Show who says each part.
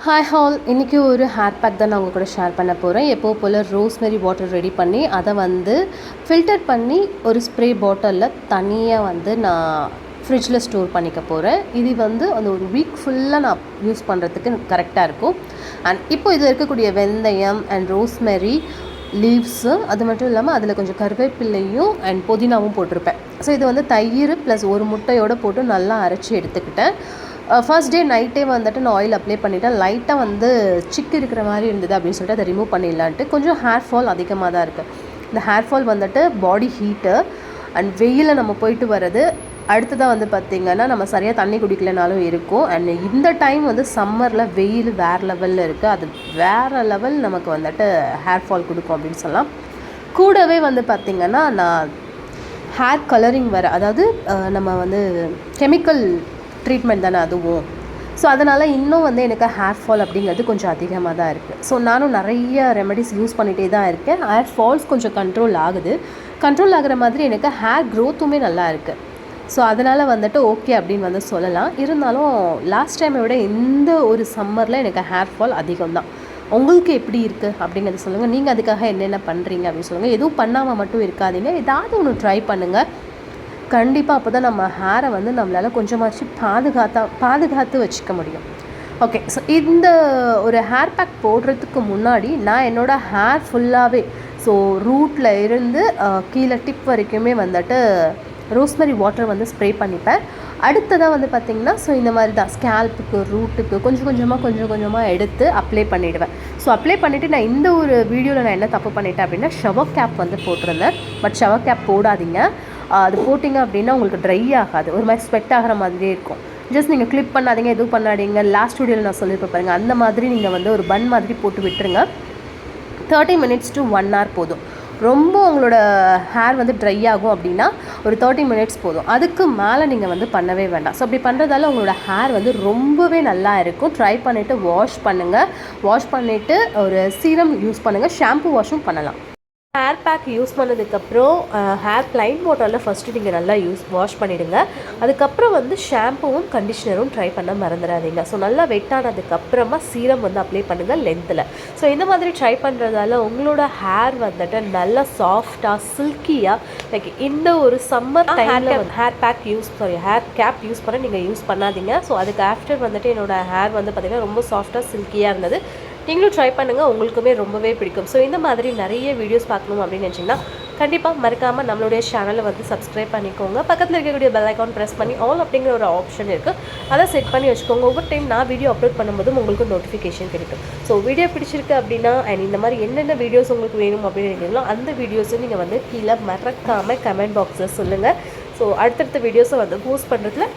Speaker 1: Hi hall, இன்றைக்கி ஒரு hair pack தான் நான் உங்கள் கூட ஷேர் பண்ண போகிறேன். எப்போது போல் ரோஸ்மெரி வாட்டர் ரெடி பண்ணி அதை ஃபில்டர் பண்ணி ஒரு ஸ்ப்ரே பாட்டிலில் தனியாக நான் ஃப்ரிட்ஜில் ஸ்டோர் பண்ணிக்க போகிறேன். இது அந்த ஒரு வீக் ஃபுல்லாக நான் யூஸ் பண்ணுறதுக்கு கரெக்டாக இருக்கும். அண்ட் இப்போ இது இருக்கக்கூடிய வெந்தயம் அண்ட் ரோஸ்மெரி லீவ்ஸு, அது மட்டும் இல்லாமல் அதில் கொஞ்சம் கருவேப்பிலையும் அண்ட் புதினாவும் போட்டிருப்பேன். ஸோ இது தயிர் ப்ளஸ் ஒரு முட்டையோடு போட்டு நல்லா அரைச்சி எடுத்துக்கிட்டேன். ஃபர்ஸ்ட் டே நைட்டே நான் ஆயில் அப்ளை பண்ணிவிட்டேன். லைட்டாக சிக்கு இருக்கிற மாதிரி இருந்தது அப்படின்னு சொல்லிட்டு அதை ரிமூவ் பண்ணிடலான்ட்டு. கொஞ்சம் ஹேர் ஃபால் அதிகமாக தான் இருக்குது. இந்த hair fall body heat and வெயிலில் நம்ம போயிட்டு வர்றது, அடுத்ததாக பார்த்திங்கன்னா நம்ம சரியாக தண்ணி குடிக்கலனாலும் இருக்கும். அண்ட் இந்த டைம் சம்மரில் வெயில் வேறு லெவலில் இருக்குது. அது வேறு லெவல் நமக்கு ஹேர் ஃபால் கொடுக்கும் அப்படின்னு சொல்லலாம். கூடவே பார்த்திங்கன்னா நான் ஹேர் கலரிங் அதாவது நம்ம கெமிக்கல் ட்ரீட்மெண்ட் தானே அதுவும். ஸோ அதனால் இன்னும் எனக்கு ஹேர் ஃபால் அப்படிங்கிறது கொஞ்சம் அதிகமாக தான் இருக்குது. ஸோ நானும் நிறைய ரெமெடிஸ் யூஸ் பண்ணிகிட்டே தான் இருக்கேன். ஹேர் ஃபால்ஸ் கொஞ்சம் கண்ட்ரோல் ஆகுது. கண்ட்ரோல் ஆகிற மாதிரி எனக்கு ஹேர் க்ரோத்துமே நல்லா இருக்குது. ஸோ அதனால் ஓகே அப்படின்னு சொல்லலாம். இருந்தாலும் லாஸ்ட் டைமை விட இந்த ஒரு சம்மரில் எனக்கு ஹேர் ஃபால் அதிகம் தான். உங்களுக்கு எப்படி இருக்குது அப்படிங்கிறத சொல்லுங்கள். நீங்கள் அதுக்காக என்னென்ன பண்ணுறீங்க அப்படின்னு சொல்லுங்கள். எதுவும் பண்ணாமல் மட்டும் இருக்காதீங்க, ஏதாவது ஒன்று ட்ரை பண்ணுங்கள். கண்டிப்பாக அப்போ தான் நம்ம ஹேரை நம்மளால் கொஞ்சமாச்சு பாதுகாத்து வச்சுக்க முடியும். ஓகே, ஸோ இந்த ஒரு ஹேர் பேக் போடுறதுக்கு முன்னாடி நான் என்னோடய ஹேர் ஃபுல்லாகவே, ஸோ ரூட்டில் இருந்து கீழே டிப் வரைக்குமே ரோஸ்மெரி வாட்டர் ஸ்ப்ரே பண்ணிப்பேன். அடுத்ததாக பார்த்திங்கன்னா ஸோ இந்த மாதிரி தான் ஸ்கேல்ப்புக்கு ரூட்டுக்கு கொஞ்சம் கொஞ்சமாக எடுத்து அப்ளை பண்ணிவிடுவேன். ஸோ அப்ளை பண்ணிவிட்டு நான் இந்த ஒரு வீடியோவில் நான் என்ன தப்பு பண்ணிட்டேன் அப்படின்னா ஷவர் கேப் போட்டிருந்தேன். பட் ஷவர் கேப் போடாதீங்க. அது போட்டிங்க அப்படின்னா உங்களுக்கு ட்ரை ஆகாது, ஒரு மாதிரி ஸ்வெட் ஆகிற மாதிரியே இருக்கும். ஜஸ்ட் நீங்கள் கிளிப் பண்ணாதீங்க, எதுவும் பண்ணாதீங்க. லாஸ்ட் வீடியோவில் நான் சொல்லியிருப்பேன் பாருங்கள், அந்த மாதிரி நீங்கள் ஒரு பன் மாதிரி போட்டு விட்டுருங்க. 30 minutes to 1 hour போதும். ரொம்ப உங்களோட ஹேர் ட்ரை ஆகும் அப்படின்னா ஒரு 30 minutes போதும். அதுக்கு மேலே நீங்கள் பண்ணவே வேண்டாம். ஸோ அப்படி பண்ணுறதால உங்களோட ஹேர் ரொம்பவே நல்லா இருக்கும். ட்ரை பண்ணிவிட்டு வாஷ் பண்ணுங்கள். வாஷ் பண்ணிவிட்டு ஒரு சீரம் யூஸ் பண்ணுங்கள். ஷாம்பு வாஷும் பண்ணலாம். ஹேர் பேக் யூஸ் பண்ணதுக்கப்புறம் ஹேர் ப்ளைன் வாட்டரில் ஃபஸ்ட்டு நீங்கள் நல்லா வாஷ் பண்ணிவிடுங்க. அதுக்கப்புறம் ஷாம்புவும் கண்டிஷ்னரும் ட்ரை பண்ண மறந்துடாதீங்க. ஸோ நல்லா வெட்டானதுக்கப்புறமா சீரம் அப்ளை பண்ணுங்கள் லென்த்தில். ஸோ இந்த மாதிரி ட்ரை பண்ணுறதால உங்களோட ஹேர் நல்லா சாஃப்டாக சில்கியாக, லைக் இந்த ஒரு சம்மர் டைமில் ஹேர் கேப் யூஸ் பண்ண நீங்கள் யூஸ் பண்ணாதீங்க. ஸோ அதுக்கு ஆஃப்டர் என்னோடய ஹேர் பார்த்திங்கன்னா ரொம்ப சாஃப்டாக சில்கியாக இருந்தது. நீங்களும் ட்ரை பண்ணுங்கள், உங்களுக்குமே ரொம்பவே பிடிக்கும். ஸோ இந்த மாதிரி நிறைய வீடியோஸ் பார்க்கணும் அப்படின்னு நினச்சிங்கன்னா கண்டிப்பாக மறக்காமல் நம்மளுடைய சேனலை சப்ஸ்கிரைப் பண்ணிக்கோங்க. பக்கத்தில் இருக்கக்கூடிய பெல் ஐக்கான் ப்ரெஸ் பண்ணி ஆல் அப்படிங்கிற ஒரு ஆப்ஷன் இருக்குது, அதை செட் பண்ணி வச்சுக்கோங்க. ஒவ்வொரு டைம் நான் வீடியோ அப்லோட் பண்ணும்போதும் உங்களுக்கு நோட்டிஃபிகேஷன் கிடைக்கும். ஸோ வீடியோ பிடிச்சிருக்கு அப்படின்னா அண்ட் இந்த மாதிரி என்னென்ன வீடியோஸ் உங்களுக்கு வேணும் அப்படின்னு நினைக்கிறீங்களோ அந்த வீடியோஸும் நீங்கள் கீழே மறக்காமல் கமெண்ட் பாக்ஸில் சொல்லுங்கள். ஸோ அடுத்தடுத்த வீடியோஸை போஸ்ட் பண்ணுறதுல